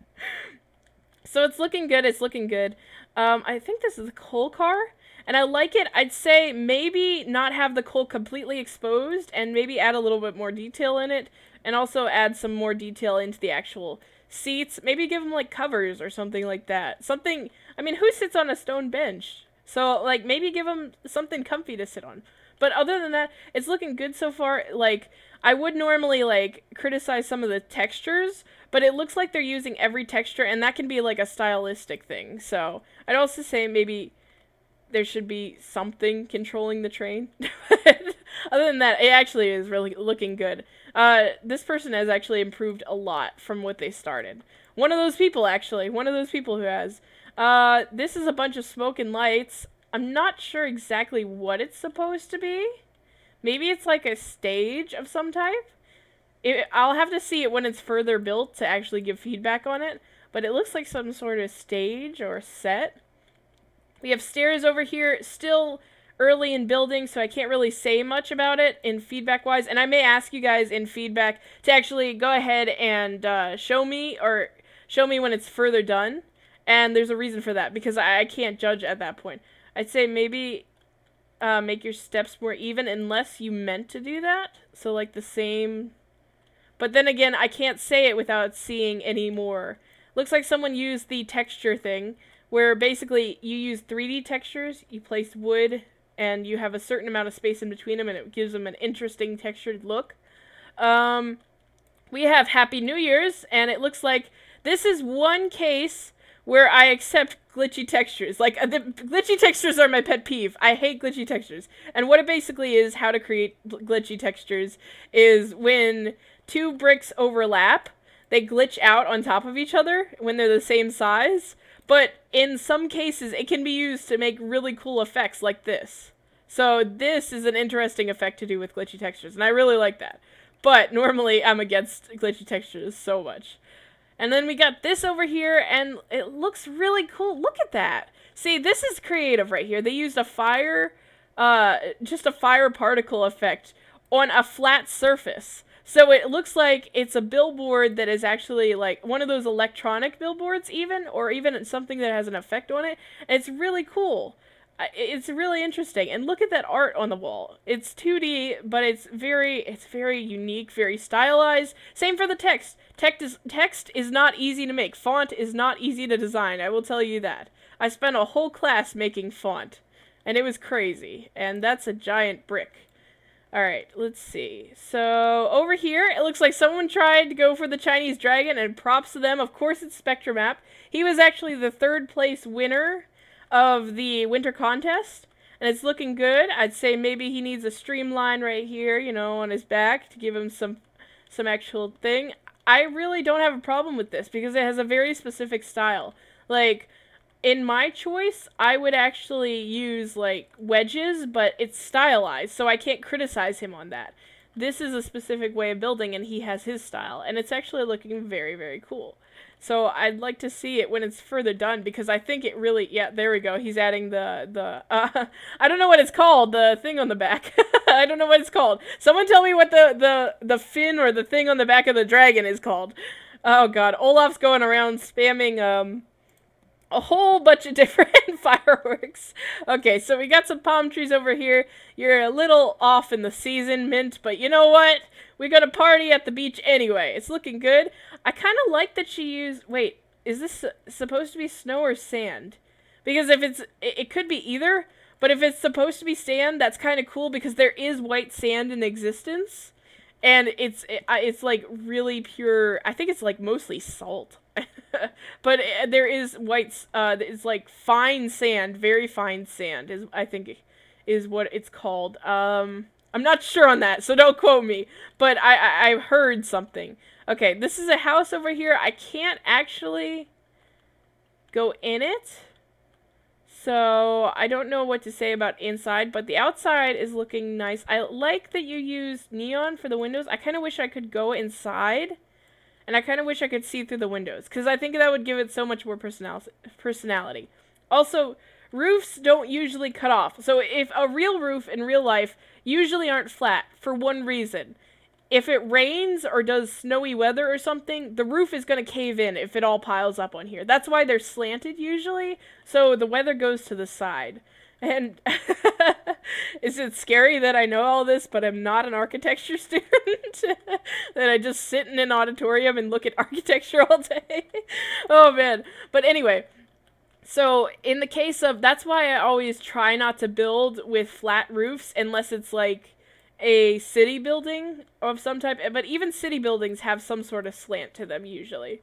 So it's looking good, it's looking good. I think this is a coal car, and I like it. I'd say maybe not have the coal completely exposed, and maybe add a little bit more detail in it, and also add some more detail into the actual seats. Maybe give them, like, covers or something like that. Something, I mean, who sits on a stone bench? So, like, maybe give them something comfy to sit on. But other than that, it's looking good so far. Like, I would normally, like, criticize some of the textures, but it looks like they're using every texture, and that can be, like, a stylistic thing. So, I'd also say maybe there should be something controlling the train. Other than that, it actually is really looking good. This person has actually improved a lot from what they started. One of those people, actually. One of those people who has... this is a bunch of smoke and lights. I'm not sure exactly what it's supposed to be. Maybe it's like a stage of some type. I'll have to see it when it's further built to actually give feedback on it. But it looks like some sort of stage or set. We have stairs over here, still early in building, so I can't really say much about it in feedback-wise. And I may ask you guys in feedback to actually go ahead and show me when it's further done. And there's a reason for that, because I can't judge at that point. I'd say maybe make your steps more even, unless you meant to do that. So, like, the same... But then again, I can't say it without seeing any more. Looks like someone used the texture thing, where basically you use 3D textures, you place wood, and you have a certain amount of space in between them, and it gives them an interesting textured look. We have Happy New Year's, and it looks like this is one case where I accept glitchy textures. Like, the glitchy textures are my pet peeve. I hate glitchy textures. And what it basically is, how to create glitchy textures, is when two bricks overlap, they glitch out on top of each other when they're the same size. But in some cases, it can be used to make really cool effects like this. So this is an interesting effect to do with glitchy textures, and I really like that. But normally, I'm against glitchy textures so much. And then we got this over here, and it looks really cool. Look at that. See, this is creative right here. They used a fire, just a fire particle effect on a flat surface. So it looks like it's a billboard that is actually like one of those electronic billboards even, or even something that has an effect on it. And it's really cool. It's really interesting. And look at that art on the wall. It's 2D, but it's very unique, very stylized. Same for the text. Text is not easy to make. Font is not easy to design, I will tell you that. I spent a whole class making font, and it was crazy. And that's a giant brick. Alright, let's see. So, over here, it looks like someone tried to go for the Chinese dragon, and props to them. Of course, it's SpectraMap. He was actually the 3rd place winner of the winter contest, and it's looking good. I'd say maybe he needs a streamline right here, you know, on his back to give him some actual thing. I really don't have a problem with this because it has a very specific style. Like, in my choice, I would actually use, like, wedges, but it's stylized, so I can't criticize him on that. This is a specific way of building, and he has his style, and it's actually looking very, very cool. So I'd like to see it when it's further done, because I think it really, yeah, there we go. He's adding I don't know what it's called, the thing on the back. I don't know what it's called. Someone tell me what the fin or the thing on the back of the dragon is called. Oh god, Olaf's going around spamming, a whole bunch of different fireworks. Okay, so we got some palm trees over here. You're a little off in the season, Mint, but you know what? We got a party at the beach anyway. It's looking good. I kind of like that she used... Wait, is this supposed to be snow or sand? Because if it's... It could be either, but if it's supposed to be sand, that's kind of cool because there is white sand in existence. And it's like really pure... I think it's like mostly salt. But there is white, it's like fine sand, very fine sand, I think is what it's called. I'm not sure on that, so don't quote me, but I've heard something. Okay, this is a house over here. I can't actually go in it, so I don't know what to say about inside, but the outside is looking nice. I like that you used neon for the windows. I kind of wish I could go inside. And I kind of wish I could see through the windows, because I think that would give it so much more personality. Also, roofs don't usually cut off. So if a real roof in real life usually aren't flat, for one reason. If it rains or does snowy weather or something, the roof is going to cave in if it all piles up on here. That's why they're slanted usually, so the weather goes to the side. And is it scary that I know all this, but I'm not an architecture student? That I just sit in an auditorium and look at architecture all day? Oh, man. But anyway, so in the case of... That's why I always try not to build with flat roofs unless it's like a city building of some type. But even city buildings have some sort of slant to them usually.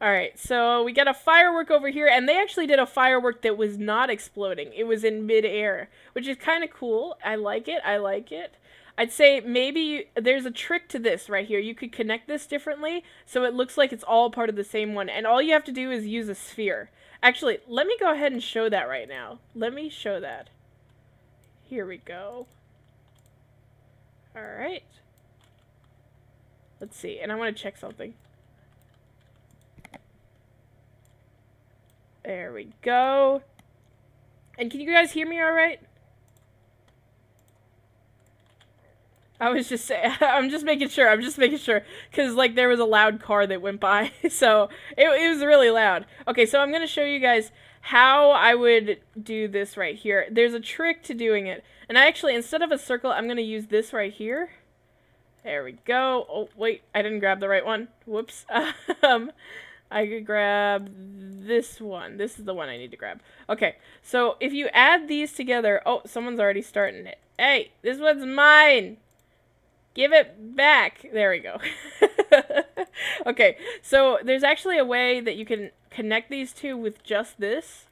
Alright, so we got a firework over here, and they actually did a firework that was not exploding. It was in mid-air, which is kind of cool. I like it, I like it. I'd say maybe there's a trick to this right here. You could connect this differently, so it looks like it's all part of the same one, and all you have to do is use a sphere. Actually, let me go ahead and show that right now. Let me show that. Here we go. Alright. Let's see, and I want to check something. There we go. And can you guys hear me all right? I was just saying, I'm just making sure, because, like, there was a loud car that went by, so it was really loud. Okay, so I'm going to show you guys how I would do this right here. There's a trick to doing it, and I actually, instead of a circle, I'm going to use this right here. There we go. Oh, wait, I didn't grab the right one. Whoops. I could grab this one. This is the one I need to grab. Okay, so if you add these together... Oh, someone's already starting it. Hey, this one's mine! Give it back! There we go. Okay, so there's actually a way that you can connect these two with just this.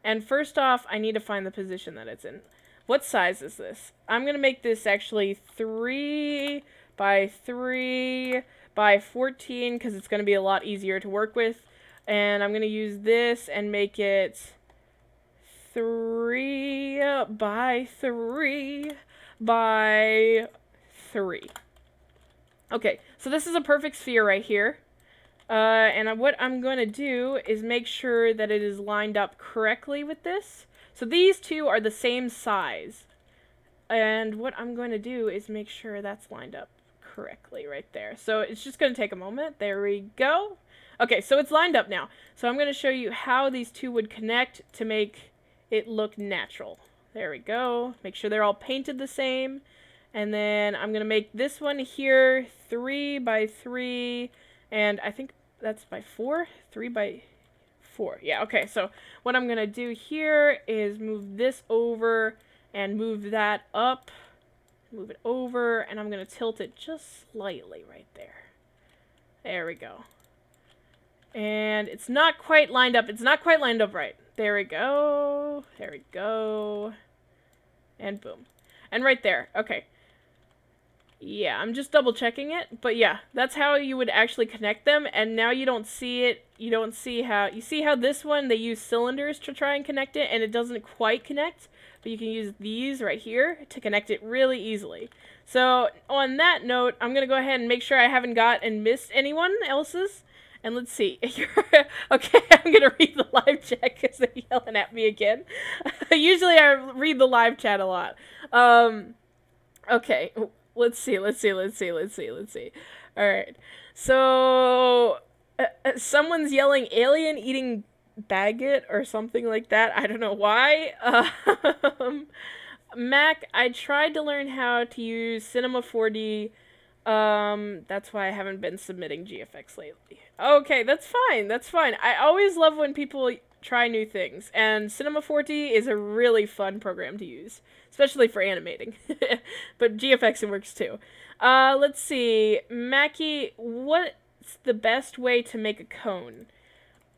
And first off, I need to find the position that it's in. What size is this? I'm going to make this actually 3 by 3... by 14, because it's going to be a lot easier to work with. And I'm going to use this and make it 3 by 3 by 3. Okay, so this is a perfect sphere right here. And what I'm going to do is make sure that it is lined up correctly with this. So these two are the same size. And what I'm going to do is make sure that's lined up correctly right there. So it's just going to take a moment. There we go. Okay, so it's lined up now. So I'm going to show you how these two would connect to make it look natural. There we go. Make sure they're all painted the same. And then I'm going to make this one here 3 by 3. And I think that's by 4? 3 by 4. Yeah, okay. So what I'm going to do here is move this over and move that up. Move it over. And I'm going to tilt it just slightly right there. There we go. And it's not quite lined up. It's not quite lined up right. There we go. There we go. And boom. And right there. Okay. Yeah, I'm just double checking it. But yeah, that's how you would actually connect them. And now you don't see it. You don't see how... You see how this one, they use cylinders to try and connect it. And it doesn't quite connect. But you can use these right here to connect it really easily. So on that note, I'm going to go ahead and make sure I haven't got and missed anyone else's. And let's see. Okay, I'm going to read the live chat because they're yelling at me again. Usually I read the live chat a lot. Okay, let's see. Alright. So, someone's yelling alien eating baguette or something like that. I don't know why. Mac, I tried to learn how to use Cinema 4D. That's why I haven't been submitting GFX lately. Okay, that's fine. That's fine. I always love when people try new things, and Cinema 4D is a really fun program to use, especially for animating. But GFX works too. Let's see. Mackie, what's the best way to make a cone?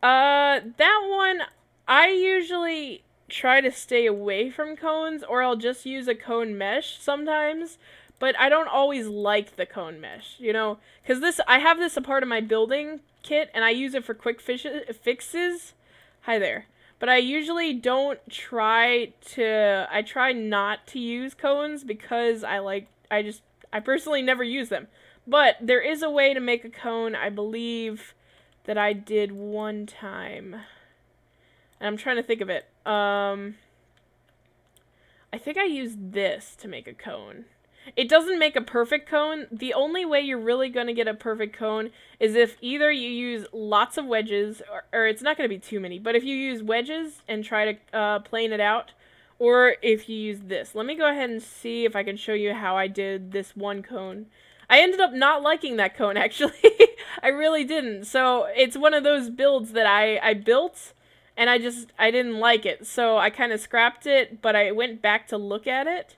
That one, I usually try to stay away from cones, or I'll just use a cone mesh sometimes. But I don't always like the cone mesh, you know, because I have this a part of my building kit, and I use it for quick fixes. Hi there. But I usually don't I try not to use cones because I personally never use them. But there is a way to make a cone, I believe, that I did one time. And I'm trying to think of it. I think I used this to make a cone. It doesn't make a perfect cone. The only way you're really going to get a perfect cone is if either you use lots of wedges, or it's not going to be too many, but if you use wedges and try to plane it out, or if you use this. Let me go ahead and see if I can show you how I did this one cone. I ended up not liking that cone, actually. I really didn't. So it's one of those builds that I built, and I didn't like it. So I kind of scrapped it, but I went back to look at it.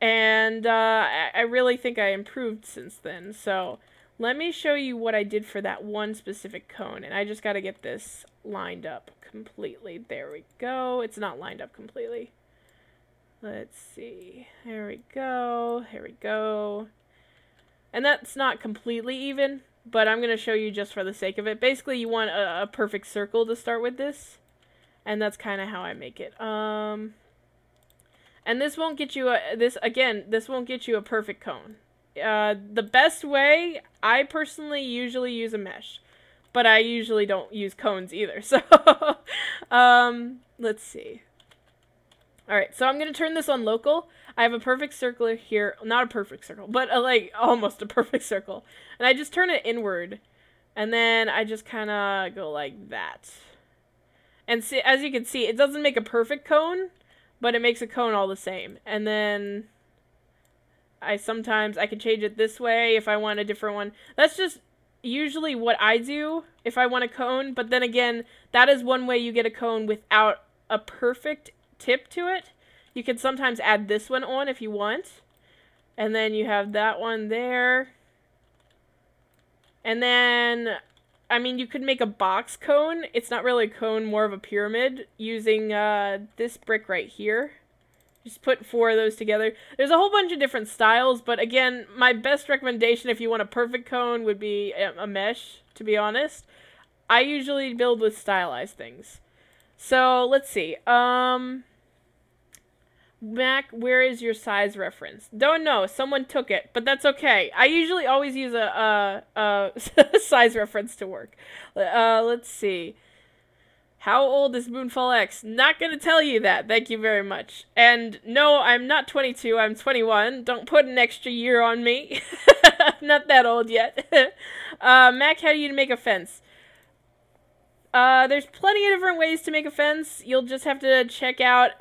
And I really think I improved since then. So let me show you what I did for that one specific cone. And I just got to get this lined up completely. There we go. It's not lined up completely. Let's see. There we go. Here we go. And that's not completely even, but I'm going to show you just for the sake of it. Basically, you want a perfect circle to start with this. And that's kind of how I make it. And this won't get you this won't get you a perfect cone. The best way, I personally usually use a mesh, but I usually don't use cones either. So, let's see. Alright, so I'm going to turn this on local. I have a perfect circle here. Not a perfect circle, but like almost a perfect circle. And I just turn it inward. And then I just kind of go like that. And see, as you can see, it doesn't make a perfect cone, but it makes a cone all the same. And then I can change it this way if I want a different one. That's just usually what I do if I want a cone. But then again, that is one way you get a cone without a perfect tip to it. You can sometimes add this one on if you want. And then you have that one there. And then, I mean, you could make a box cone. It's not really a cone, more of a pyramid, using this brick right here. Just put 4 of those together. There's a whole bunch of different styles, but again, my best recommendation if you want a perfect cone would be a mesh, to be honest. I usually build with stylized things. So, let's see. Mac, where is your size reference? Don't know. Someone took it, but that's okay. I usually always use a size reference to work. Let's see. How old is Moonfall X? Not gonna tell you that. Thank you very much. And no, I'm not 22. I'm 21. Don't put an extra year on me. Not that old yet. Mac, how do you make a fence? There's plenty of different ways to make a fence. You'll just have to check out...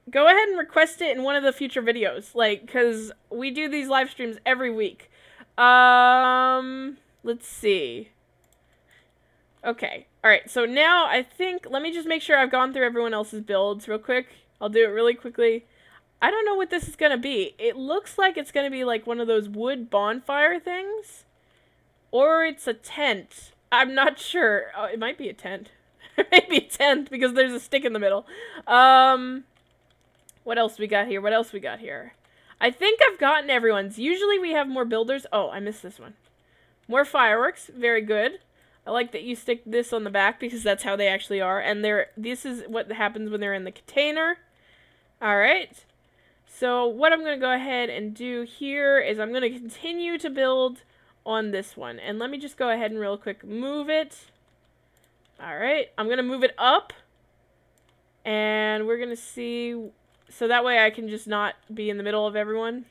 Go ahead and request it in one of the future videos, like, because we do these live streams every week. Let's see. Okay, alright, so now I think, let me just make sure I've gone through everyone else's builds real quick. I'll do it really quickly. I don't know what this is gonna be. It looks like it's gonna be like one of those wood bonfire things. Or it's a tent. I'm not sure. Oh, it might be a tent. It might be a tent, because there's a stick in the middle. What else we got here? What else we got here? I think I've gotten everyone's. Usually we have more builders. Oh, I missed this one. More fireworks. Very good. I like that you stick this on the back because that's how they actually are. And this is what happens when they're in the container. Alright. So what I'm going to go ahead and do here is I'm going to continue to build on this one. And let me just go ahead and real quick move it. Alright. I'm going to move it up. And we're going to see... So that way I can just not be in the middle of everyone.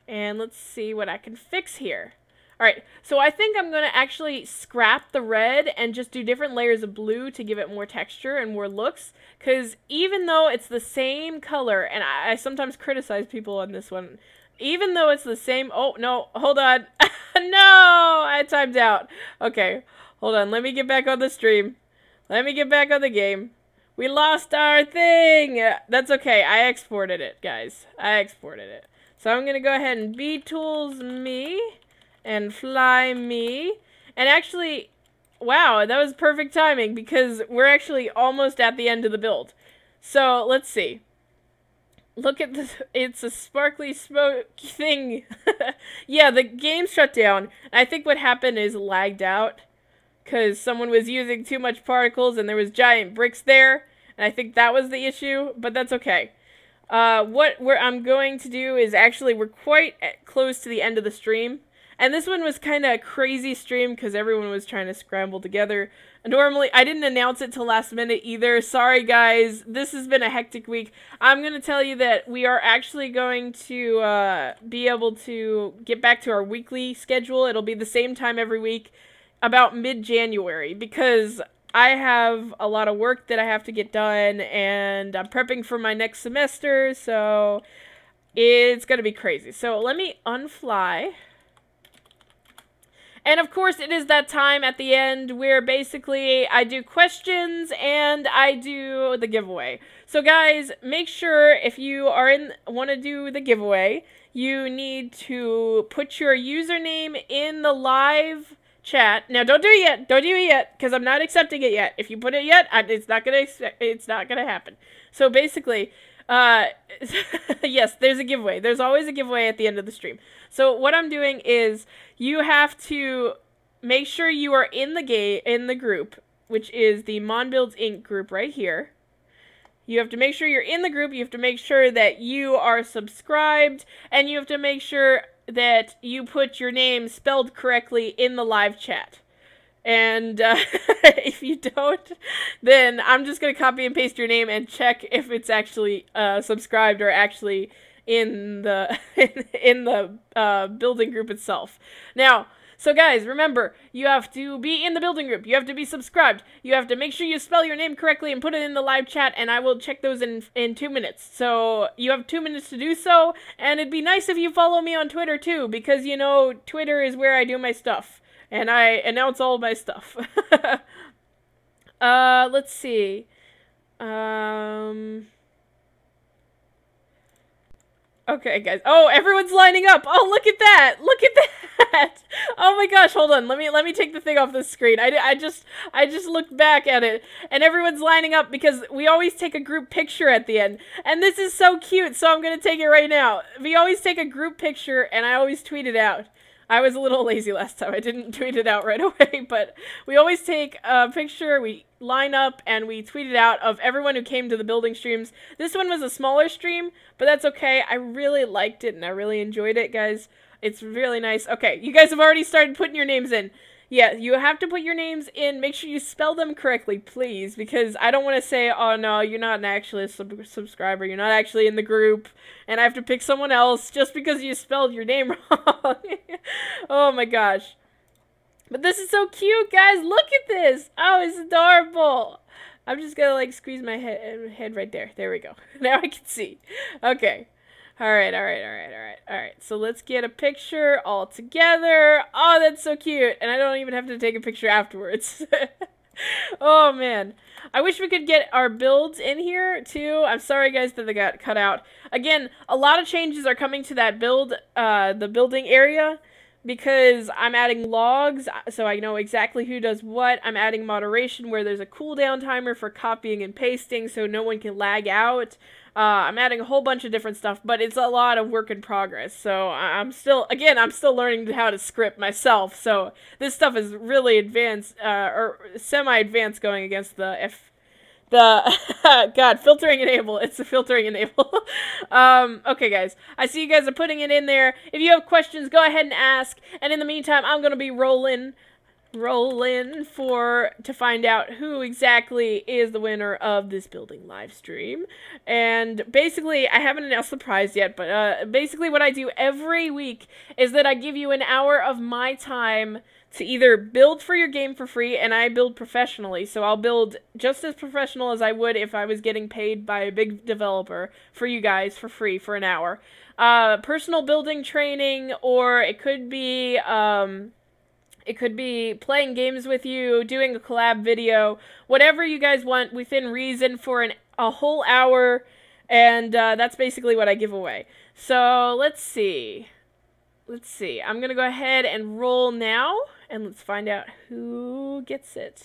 And let's see what I can fix here. Alright, so I think I'm going to actually scrap the red and just do different layers of blue to give it more texture and more looks. Because even though it's the same color, and I sometimes criticize people on this one, even though it's the same... Oh, no, hold on. No, I timed out. Okay, hold on. Let me get back on the stream. Let me get back on the game. We lost our thing! That's okay, I exported it, guys. I exported it. So I'm gonna go ahead and B-tools me, and fly me. And actually, wow, that was perfect timing, because we're actually almost at the end of the build. So, let's see. Look at this, it's a sparkly smoke thing. Yeah, the game shut down. I think what happened is lagged out. Because someone was using too much particles and there was giant bricks there. And I think that was the issue, but that's okay. What I'm going to do is actually, we're quite close to the end of the stream. And this one was kind of a crazy stream because everyone was trying to scramble together. Normally, I didn't announce it till last minute either. Sorry guys, this has been a hectic week. I'm going to tell you that we are actually going to be able to get back to our weekly schedule. It'll be the same time every week. About mid-January, because I have a lot of work that I have to get done, and I'm prepping for my next semester, so it's gonna be crazy. So let me unfly. And of course, it is that time at the end where basically I do questions and I do the giveaway. So guys, make sure if you want to do the giveaway, you need to put your username in the live chat. Now, don't do it yet. Don't do it yet, because I'm not accepting it yet. If you put it yet, it's not gonna happen. So basically, yes, there's a giveaway. There's always a giveaway at the end of the stream. So what I'm doing is you have to make sure you are in the group, which is the MonBuilds Inc. group right here. You have to make sure you're in the group. You have to make sure that you are subscribed, and you have to make sure that you put your name spelled correctly in the live chat. And if you don't, then I'm just going to copy and paste your name and check if it's actually subscribed or actually in the building group itself. Now, so guys, remember, you have to be in the building group. You have to be subscribed. You have to make sure you spell your name correctly and put it in the live chat, and I will check those in 2 minutes. So you have 2 minutes to do so, and it'd be nice if you follow me on Twitter too, because, you know, Twitter is where I do my stuff, and I announce all my stuff. Let's see. Okay, guys. Oh, everyone's lining up. Oh, look at that. Look at that. Oh my gosh, hold on. Let me take the thing off the screen. I just looked back at it, and everyone's lining up because we always take a group picture at the end. And this is so cute, so I'm going to take it right now. We always take a group picture, and I always tweet it out. I was a little lazy last time. I didn't tweet it out right away, but we always take a picture, we line up, and we tweet it out of everyone who came to the building streams. This one was a smaller stream, but that's okay. I really liked it, and I really enjoyed it, guys. It's really nice. Okay, you guys have already started putting your names in. Yeah, you have to put your names in. Make sure you spell them correctly, please, because I don't want to say, oh, no, you're not actually a subscriber. You're not actually in the group, and I have to pick someone else just because you spelled your name wrong. Oh, my gosh. But this is so cute, guys. Look at this. Oh, it's adorable. I'm just going to, like, squeeze my head right there. There we go. Now I can see. Okay. Alright, so let's get a picture all together. Oh, that's so cute. And I don't even have to take a picture afterwards. Oh, man. I wish we could get our builds in here, too. I'm sorry, guys, that they got cut out. Again, a lot of changes are coming to that the building area, because I'm adding logs, so I know exactly who does what. I'm adding moderation, where there's a cooldown timer for copying and pasting, so no one can lag out. I'm adding a whole bunch of different stuff, but it's a lot of work in progress. So I'm still learning how to script myself. So this stuff is really advanced, or semi-advanced, going against God, filtering enable. It's a filtering enable. Okay, guys. I see you guys are putting it in there. If you have questions, go ahead and ask. And in the meantime, I'm going to be rolling to find out who exactly is the winner of this building live stream. And basically, I haven't announced the prize yet, but basically what I do every week is that I give you an hour of my time to either build for your game for free, and I build professionally, so I'll build just as professional as I would if I was getting paid by a big developer for you guys for free for an hour. Personal building training, or it could be playing games with you, doing a collab video, whatever you guys want within reason for a whole hour, and that's basically what I give away. So, let's see. I'm going to go ahead and roll now, and let's find out who gets it.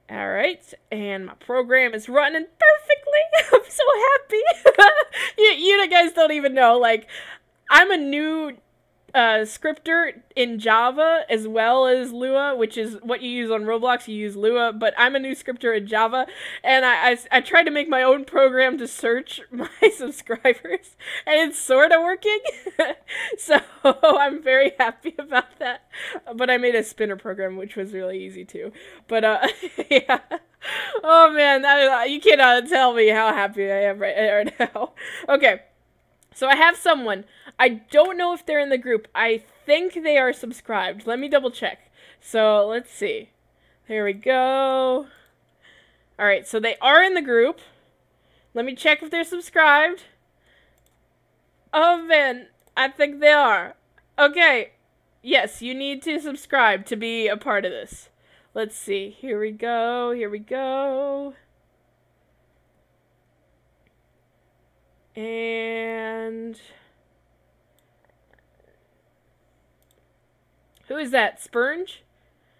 Alright, and my program is running perfectly. I'm so happy. You guys don't even know, like, I'm a new scripter in Java as well as Lua, which is what you use on Roblox. You use Lua, but I'm a new scripter in Java, and I tried to make my own program to search my subscribers, and it's sort of working. So I'm very happy about that. But I made a spinner program, which was really easy too. But yeah. Oh man, you cannot tell me how happy I am right now. Okay. So I have someone. I don't know if they're in the group. I think they are subscribed. Let me double check. So let's see. There we go. Alright, so they are in the group. Let me check if they're subscribed. Oh man, I think they are. Okay. Yes, you need to subscribe to be a part of this. Let's see. Here we go. And who is that? Spurge?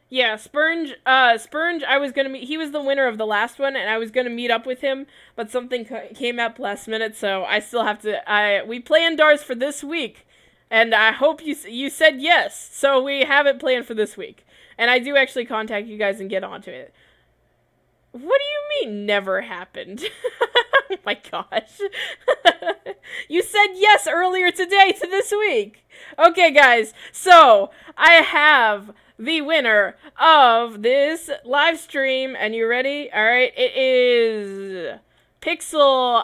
Yeah, Spurge, I was gonna meet, he was the winner of the last one, and I was gonna meet up with him, but something came up last minute, so I still have to, we planned ours for this week, and I hope you said yes, so we have it planned for this week, and I do actually contact you guys and get onto it. What do you mean, never happened? Oh my gosh. You said yes earlier today to this week. Okay, guys, so I have the winner of this live stream, and you ready? All right, it is Pixel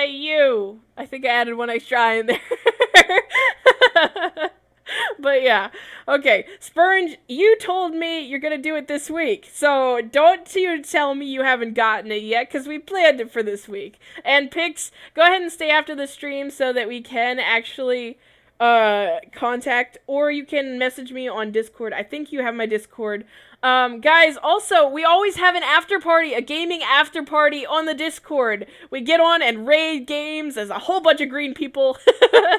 IU. I think I added one extra I in there. But yeah, okay, Spurge, you told me you're gonna do it this week, so don't you tell me you haven't gotten it yet, because we planned it for this week. And Pix, go ahead and stay after the stream so that we can actually contact, or you can message me on Discord. I think you have my Discord. Guys, also, we always have an after party, a gaming after party on the Discord. We get on and raid games as a whole bunch of green people.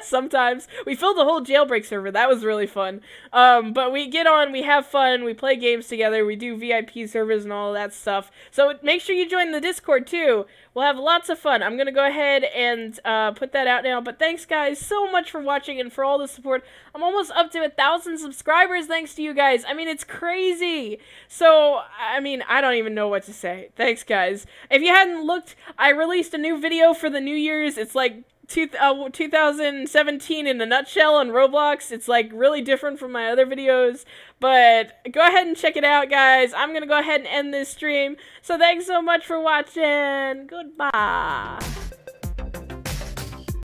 Sometimes. We filled the whole jailbreak server. That was really fun. But we get on, we have fun, we play games together, we do VIP servers and all of that stuff. So make sure you join the Discord too. We'll have lots of fun. I'm gonna go ahead and put that out now. But thanks, guys, so much for watching and for all the support. I'm almost up to 1,000 subscribers thanks to you guys. I mean, it's crazy. So, I mean, I don't even know what to say. Thanks, guys. If you hadn't looked, I released a new video for the New Year's. It's like 2017 in a nutshell on Roblox. It's like really different from my other videos, but go ahead and check it out, guys. I'm gonna go ahead and end this stream. So thanks so much for watching. Goodbye.